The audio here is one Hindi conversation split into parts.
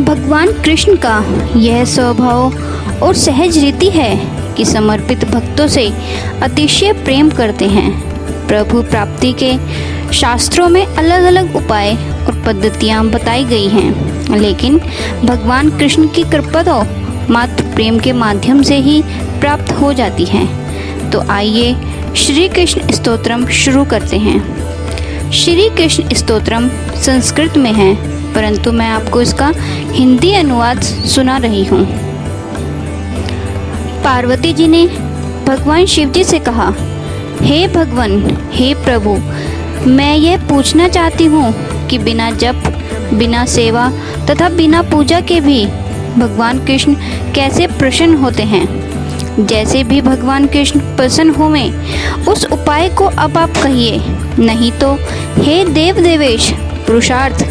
भगवान कृष्ण का यह स्वभाव और सहज रीति है कि समर्पित भक्तों से अतिशय प्रेम करते हैं। प्रभु प्राप्ति के शास्त्रों में अलग अलग उपाय और पद्धतियां बताई गई हैं, लेकिन भगवान कृष्ण की कृपा तो मात्र प्रेम के माध्यम से ही प्राप्त हो जाती है। तो आइए श्री कृष्ण स्तोत्रम शुरू करते हैं। श्री कृष्ण स्तोत्रम संस्कृत में है, परंतु मैं आपको इसका हिंदी अनुवाद सुना रही हूँ। पार्वती जी ने भगवान शिव जी से कहा, हे भगवान, हे प्रभु, मैं यह पूछना चाहती हूँ कि बिना जप, बिना सेवा तथा बिना पूजा के भी भगवान कृष्ण कैसे प्रसन्न होते हैं। जैसे भी भगवान कृष्ण प्रसन्न होवें उस उपाय को अब आप कहिए, नहीं तो हे देव देवेश पुरुषार्थ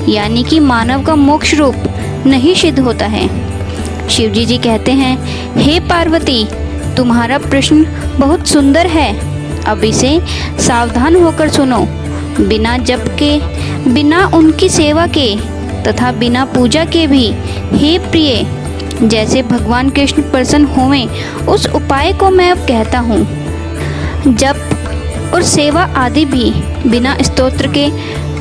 यानी कि मानव का मोक्ष रूप नहीं सिद्ध होता है। शिवजी जी कहते हैं, हे पार्वती, तुम्हारा प्रश्न बहुत सुंदर है, अब इसे सावधान होकर सुनो। बिना जप के, बिना उनकी सेवा के तथा बिना पूजा के भी हे प्रिय, जैसे भगवान कृष्ण प्रसन्न होवें उस उपाय को मैं अब कहता हूँ। जप और सेवा आदि भी बिना स्तोत्र के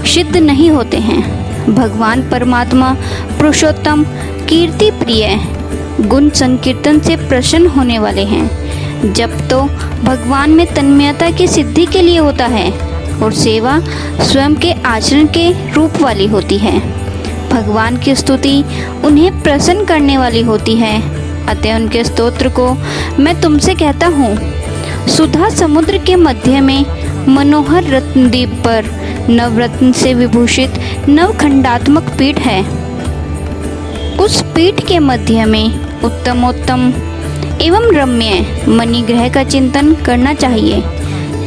सिद्ध नहीं होते हैं। भगवान परमात्मा पुरुषोत्तम, कीर्ति प्रिय, गुण संकीर्तन से प्रसन्न होने वाले हैं। जप तो भगवान में तन्मयता की सिद्धि के लिए होता है और सेवा स्वयं के आचरण के रूप वाली होती है। भगवान की स्तुति उन्हें प्रसन्न करने वाली होती है, अतः उनके स्तोत्र को मैं तुमसे कहता हूँ। सुधा समुद्र के मध्य में मनोहर रत्नद्वीप पर नवरत्न से विभूषित नवखंडात्मक पीठ है। उस पीठ के मध्य में उत्तमोत्तम एवं रम्य मणिग्रह का चिंतन करना चाहिए।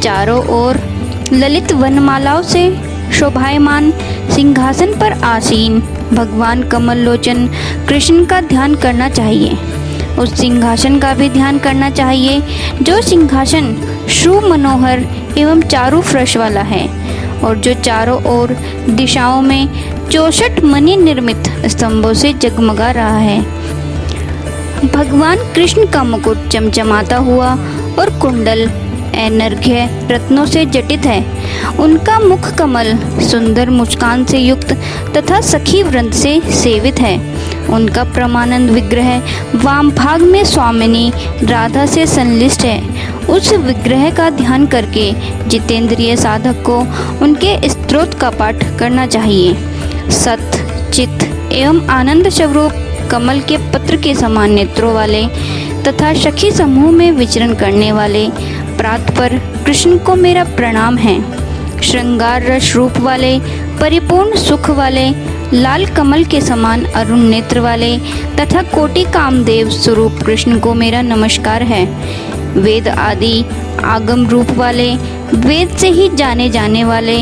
चारों ओर ललित वनमालाओं से शोभायमान सिंहासन पर आसीन भगवान कमल लोचन कृष्ण का ध्यान करना चाहिए। उस सिंहासन का भी ध्यान करना चाहिए जो सिंहासन शुभ मनोहर एवं चारु फर्श वाला है और जो चारों ओर दिशाओं में 64 मणि निर्मित स्तंभों से जगमगा रहा है। भगवान कृष्ण का मुकुट चमचमाता हुआ और कुंडल अनर्घ्य रत्नों से जटित है। उनका मुख कमल सुंदर मुस्कान से युक्त तथा सखी वृंद से सेवित है। उनका परमानंद विग्रह वाम भाग में स्वामिनी राधा से संलिष्ट है। उस विग्रह का ध्यान करके जितेंद्रिय साधक को उनके स्तोत्र का पाठ करना चाहिए। सत, चित एवं आनंद स्वरूप कमल के पत्र के समान नेत्रों वाले तथा सखी समूह में विचरण करने वाले प्रातपर कृष्ण को मेरा प्रणाम है। श्रृंगार रस रूप वाले, परिपूर्ण सुख वाले, लाल कमल के समान अरुण नेत्र वाले तथा कोटि कामदेव स्वरूप कृष्ण को मेरा नमस्कार है। वेद आदि आगम रूप वाले, वेद से ही जाने जाने वाले,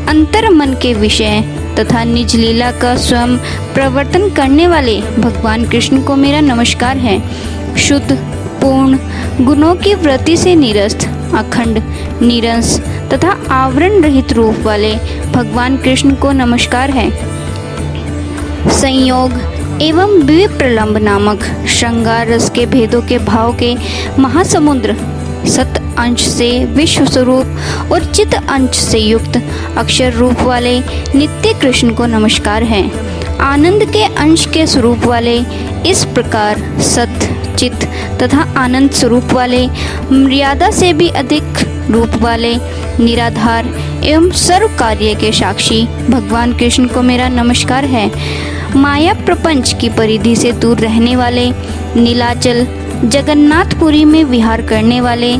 अंतर मन के विषय तथा निज लीला का स्वयं प्रवर्तन करने वाले भगवान कृष्ण को मेरा नमस्कार है। शुद्ध पूर्ण गुणों की वृत्ति से निरस्त, अखंड, निरंश तथा आवरण रहित रूप वाले भगवान कृष्ण को नमस्कार है। संयोग एवं विप्रलंब नामक श्रृंगार रस के भेदों के भाव के महासमुद्र, सत अंश से विश्व स्वरूप और चित अंश से युक्त अक्षर रूप वाले नित्य कृष्ण को नमस्कार है। आनंद के अंश के स्वरूप वाले, इस प्रकार सत, चित तथा आनंद स्वरूप वाले, मर्यादा से भी अधिक रूप वाले, निराधार एवं सर्व कार्य के साक्षी भगवान कृष्ण को मेरा नमस्कार है। माया प्रपंच की परिधि से दूर रहने वाले, नीलाचल जगन्नाथपुरी में विहार करने वाले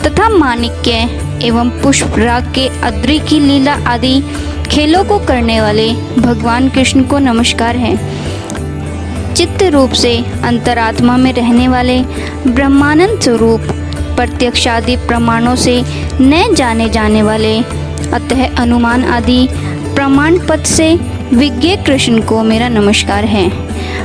तथा माणिक्य एवं पुष्पराग के अद्रि की लीला आदि खेलों को करने वाले भगवान कृष्ण को नमस्कार है। चित्त रूप से अंतरात्मा में रहने वाले, ब्रह्मानंद स्वरूप, प्रत्यक्षादि प्रमाणों से न जाने जाने वाले, अतः अनुमान आदि प्रमाण पद से विज्ञ कृष्ण को मेरा नमस्कार है।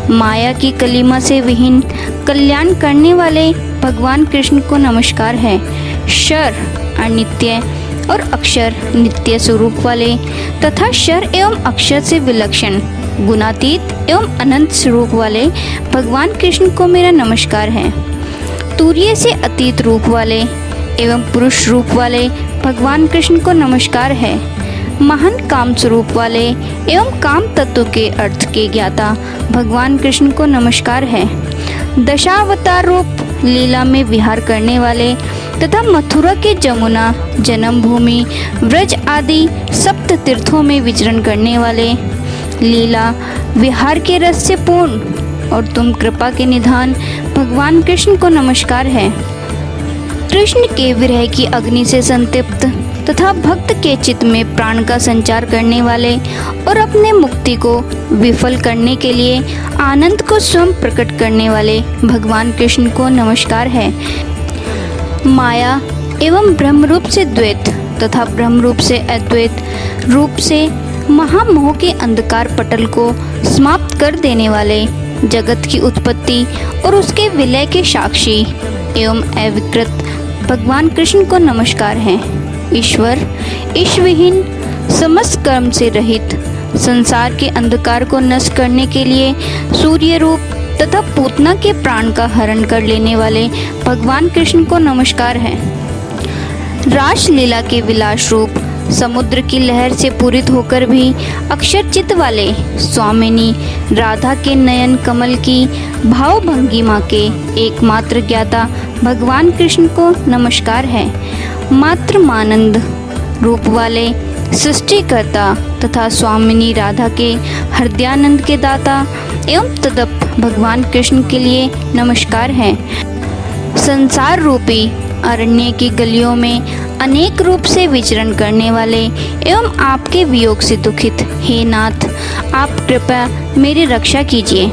माया की कलिमा से विहीन, कल्याण करने वाले, भगवान कृष्ण को नमस्कार है। क्षर अनित्य और अक्षर नित्य स्वरूप वाले तथा क्षर एवं अक्षर से विलक्षण गुणातीत एवं अनंत स्वरूप वाले भगवान कृष्ण को मेरा नमस्कार है। तूर्य से अतीत रूप वाले एवं पुरुष रूप वाले भगवान कृष्ण को नमस्कार है। महान काम स्वरूप वाले एवं काम तत्व के अर्थ के ज्ञाता भगवान कृष्ण को नमस्कार है। दशावतार रूप लीला में विहार करने वाले तथा मथुरा के जमुना जन्मभूमि व्रज आदि सप्त तीर्थों में विचरण करने वाले लीला विहार के रस से पूर्ण और तुम कृपा के निधान भगवान कृष्ण को नमस्कार है। कृष्ण के विरह की अग्नि से संतप्त तथा भक्त के चित्त में प्राण का संचार करने वाले और अपने मुक्ति को विफल करने के लिए आनंद को स्वयं प्रकट करने वाले भगवान कृष्ण को नमस्कार है। माया एवं ब्रह्म रूप से द्वैत तथा ब्रह्म रूप से अद्वैत रूप से महामोह के अंधकार पटल को समाप्त कर देने वाले जगत की उत्पत्ति और उसके विलय के साक्षी एवं अविकृत भगवान कृष्ण को नमस्कार है। ईश्वर ईश्वरहीन समस्त कर्म से रहित संसार के अंधकार को नष्ट करने के लिए सूर्य रूप तथा पूतना के प्राण का हरण कर लेने वाले भगवान कृष्ण को नमस्कार है। रास लीला के विलास रूप समुद्र की लहर से पूरित होकर भी अक्षर चित्त वाले स्वामिनी राधा के नयन कमल की भावभंगिमा के एकमात्र ज्ञाता भगवान कृष्ण को नमस्कार है। मात्र मानंद रूप वाले सृष्टिकर्ता तथा स्वामिनी राधा के हृदयानंद के दाता एवं तदप भगवान कृष्ण के लिए नमस्कार है। संसार रूपी अरण्य की गलियों में अनेक रूप से विचरण करने वाले एवं आपके वियोग से दुखित हे नाथ, आप कृपया मेरी रक्षा कीजिए।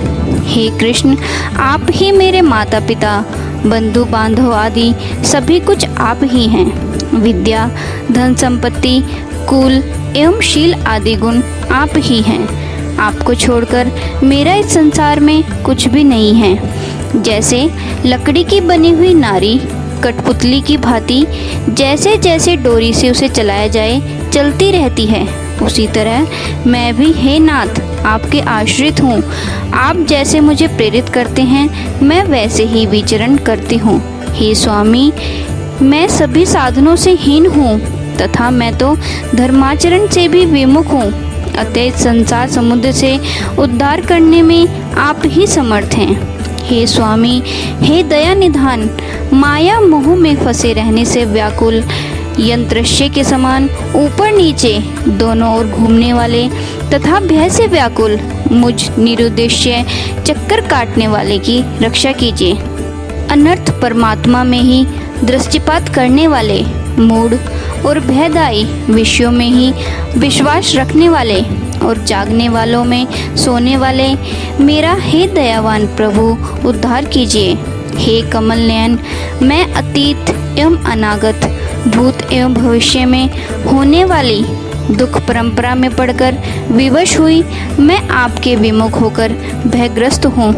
हे कृष्ण, आप ही मेरे माता पिता बंधु बांधव आदि सभी कुछ आप ही हैं। विद्या धन संपत्ति कुल एवं शील आदि गुण आप ही हैं। आपको छोड़कर मेरा इस संसार में कुछ भी नहीं है। जैसे लकड़ी की बनी हुई नारी कठपुतली की भांति जैसे जैसे डोरी से उसे चलाया जाए चलती रहती है, उसी तरह मैं भी हे नाथ आपके आश्रित हूँ। आप जैसे मुझे प्रेरित करते हैं मैं वैसे ही विचरण करती हूँ। हे स्वामी, मैं सभी साधनों से हीन हूँ तथा मैं तो धर्माचरण से भी विमुख हूँ। अतः संसार समुद्र से उद्धार करने में आप ही समर्थ हैं। हे स्वामी, हे दया निधान, माया मोह में फंसे रहने से व्याकुल यंत्रश्य के समान ऊपर नीचे दोनों ओर घूमने वाले तथा भय से व्याकुल मुझ निरुद्देश्य चक्कर काटने वाले की रक्षा कीजिए। अनर्थ परमात्मा में ही दृष्टिपात करने वाले मूढ़ और भयदायी विषयों में ही विश्वास रखने वाले और जागने वालों में सोने वाले मेरा हे दयावान प्रभु उद्धार कीजिए। हे कमल नयन, मैं अतीत एवं अनागत भूत एवं भविष्य में होने वाली दुख परंपरा में पड़कर विवश हुई मैं आपके विमुख होकर भयग्रस्त हूँ,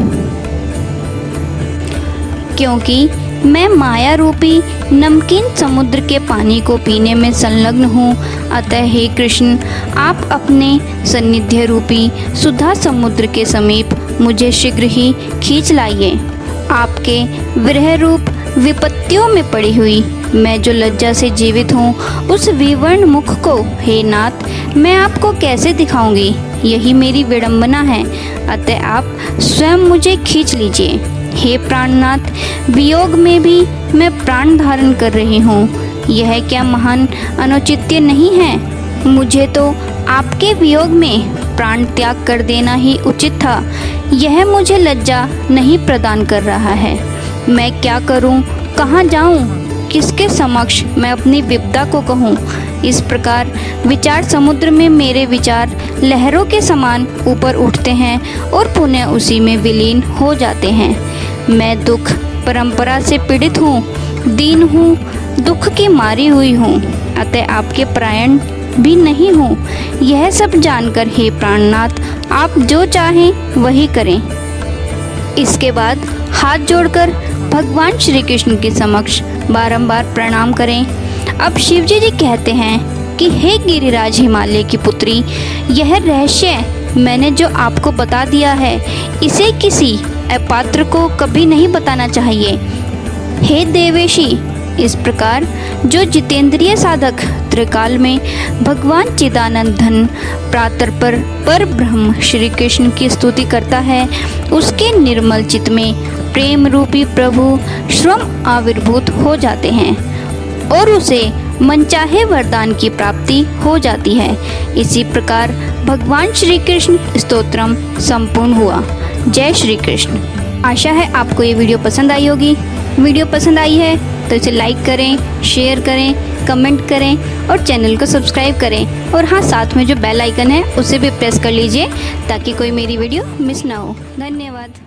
क्योंकि मैं माया रूपी नमकीन समुद्र के पानी को पीने में संलग्न हूँ। अतः हे कृष्ण, आप अपने सान्निध्य रूपी सुधा समुद्र के समीप मुझे शीघ्र ही खींच लाइए। आपके विरह रूप विपत्तियों में पड़ी हुई मैं जो लज्जा से जीवित हूँ, उस विवर्ण मुख को हे नाथ मैं आपको कैसे दिखाऊंगी, यही मेरी विडंबना है। अतः आप स्वयं मुझे खींच लीजिए। हे प्राणनाथ, वियोग में भी मैं प्राण धारण कर रही हूँ। यह क्या महान अनुचित्य नहीं है? मुझे तो आपके वियोग में प्राण त्याग कर देना ही उचित था। यह मुझे लज्जा नहीं प्रदान कर रहा है। मैं क्या करूँ, कहाँ जाऊँ, किसके समक्ष मैं अपनी विपदा को कहूँ? इस प्रकार विचार समुद्र में मेरे विचार लहरों के समान ऊपर उठते हैं और पुनः उसी में विलीन हो जाते हैं। मैं दुख परंपरा से पीड़ित हूँ, दीन हूँ, दुख की मारी हुई हूँ, अतः आपके प्रायण भी नहीं हूँ। यह सब जानकर हे प्राणनाथ, आप जो चाहें वही करें। इसके बाद हाथ जोड़कर भगवान श्री कृष्ण के समक्ष बारंबार प्रणाम करें। अब शिवजी जी कहते हैं कि हे गिरिराज हिमालय की पुत्री, यह रहस्य मैंने जो आपको बता दिया है, इसे किसी अपात्र को कभी नहीं बताना चाहिए। हे देवेशी, इस प्रकार जो जितेंद्रिय साधक त्रिकाल में भगवान चिदानंद धन प्रातर्पर पर ब्रह्म श्री कृष्ण की स्तुति करता है, उसके निर्मल चित्त में प्रेम रूपी प्रभु स्वयं आविर्भूत हो जाते हैं और उसे मनचाहे वरदान की प्राप्ति हो जाती है। इसी प्रकार भगवान श्री कृष्ण स्तोत्रम संपूर्ण हुआ। जय श्री कृष्ण। आशा है आपको ये वीडियो पसंद आई होगी। वीडियो पसंद आई है तो इसे लाइक करें, शेयर करें, कमेंट करें और चैनल को सब्सक्राइब करें। और हाँ, साथ में जो बेल आइकन है उसे भी प्रेस कर लीजिए ताकि कोई मेरी वीडियो मिस ना हो। धन्यवाद।